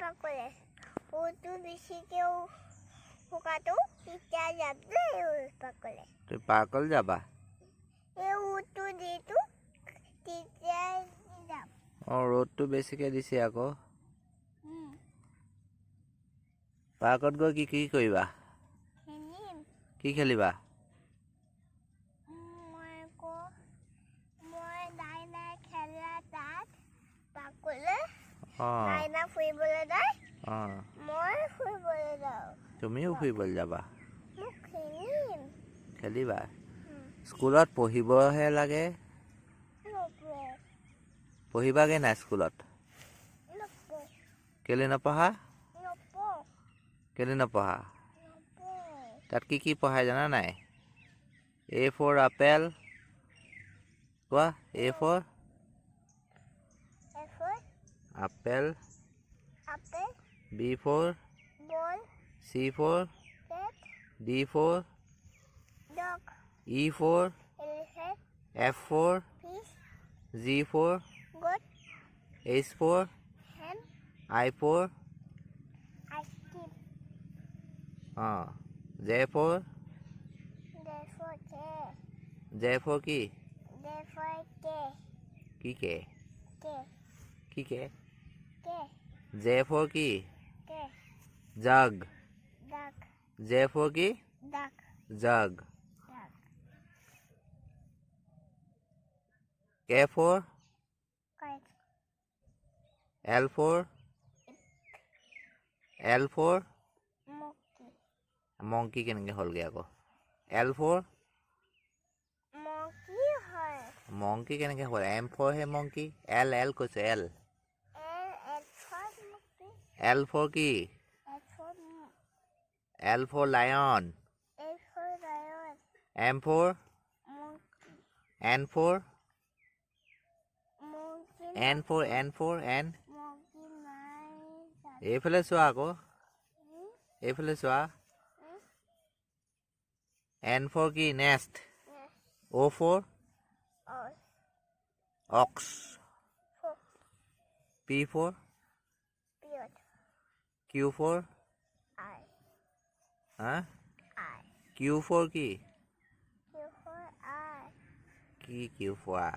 পাকলে ওটো বেছিকেও শুকাটো তেতিয়া যাবে পাকলে তুই পাকল যাবা এই ওটো দিটো তেতিয়া যাম ৰ'দটো বেছিকে দিছে আকৌ পাৰ্কত গৈ কি কৰিবা কি খেলিবা মই দাইনা খেলা তাত পাকলে অঁ দাইনা ফুৰিবলৈ যায় অঁ মই ফুৰিবলৈ যাওঁ তুমিও ফুৰিবলৈ যাবা মোক খেলিম খেলিবা স্কুলত পঢ়িবহে লাগে পঢ়িবাগে নাই স্কুলত কেলে নপঢ়া কেলে নপঢ়া তাত কি পঢ়াই জানা নাই A for apple কোৱা A for apple B for ball C for cat D for dog E for elephant F for fish G for goat H for hen I for ice cream J for therefore J for কি therefore কি কে কি কে K J for কি K jug duck J for কি duck jug duck K for kite L for monkey monkey কেনেকে হ'লগে আকৌ L for monkey হয় monkey কেনেকে হ'ল M for হে monkey L কৈছে L L for monkey L for কি L for lion L for lion M for monkey N for monkey N monkey nine এইফালে চোৱা আকৌ এইফালে চোৱা N for কি nest O for ox P for period Q for I Q for কি Q for I কি Q for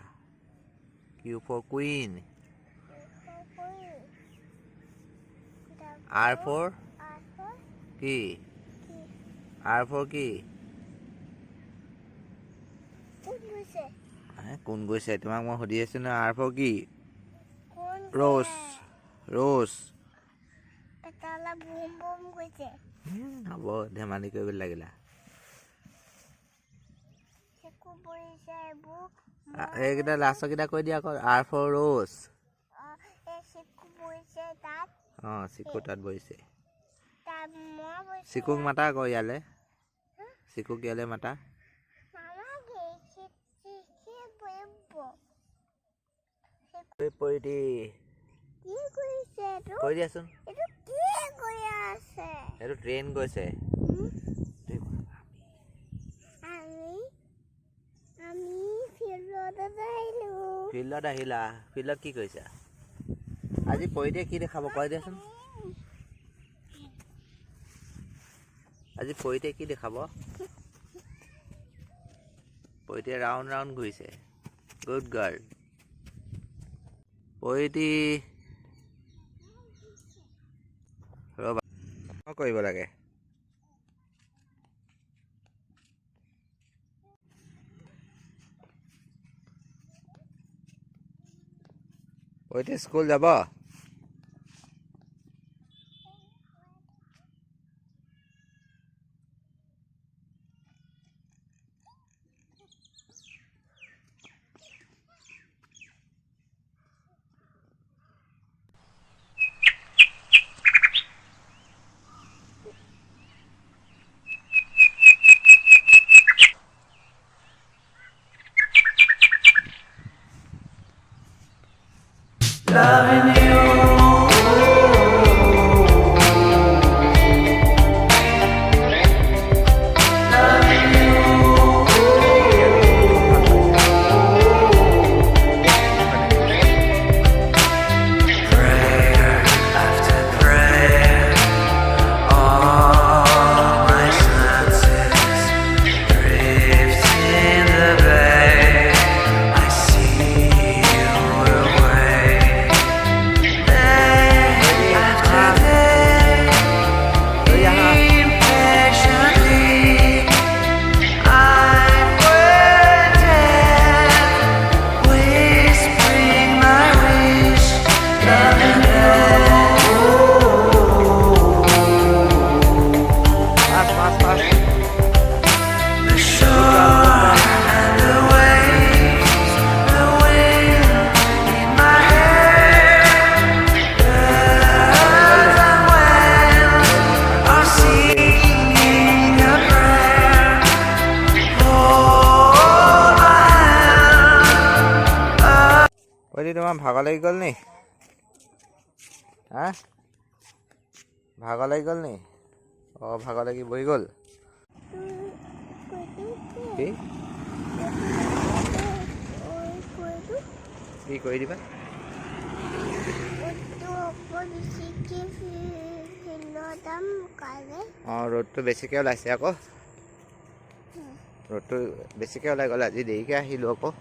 Q for queen Q for queen R for R for কি key R for কি কোন গৈছে তোমাক মই সুধি আছো ন R for কি rose এটালা বুম বুম গৈছে হ'ব ধেমালি কৰিব লাগিলা একো বইছে বুক এইকেইটা লাষ্টৰ কেইটা কৈ দিয়া আকৌ R for rose এই চিকু বইছে তাত চিকু তাত বহিছে তাত মই বইছে চিকুক মাতা আকৌ ইয়ালে চিকুক ইয়ালে মাতা নালাগে চিকি বইব পৰি কি কৰিছে তো কৈ দিয়াচোন এইটো কি কৰি আছে এইটো ট্ৰেইন গৈছে আমি ফিল্ডত আহিলা ফিল্ডত কি কৰিছা আজি পৰি কি দেখাব কৈ দিয়াচোন আজি পৰি কি দেখাব পৰি ৰাউণ্ড ঘূৰিছে গুড গাৰ্ল পৰি ৰবা কৰিব লাগে পৰি স্কুল যাব loving you. Prayer after prayer. বুলি তোমাৰ ভাগৰ লাগি গ'ল নি? হা? ভাগৰ লাগি গ'ল নি? অঁ ভাগৰ লাগি বহি গ'ল। কি? কি কৰি দিবা? অঁ ৰ'দটো বেছিকৈ ওলাইছে আকৌ। ৰ'দটো বেছিকৈ ওলাই গ'ল, আজি দেৰিকৈ আহিলোঁ আকৌ।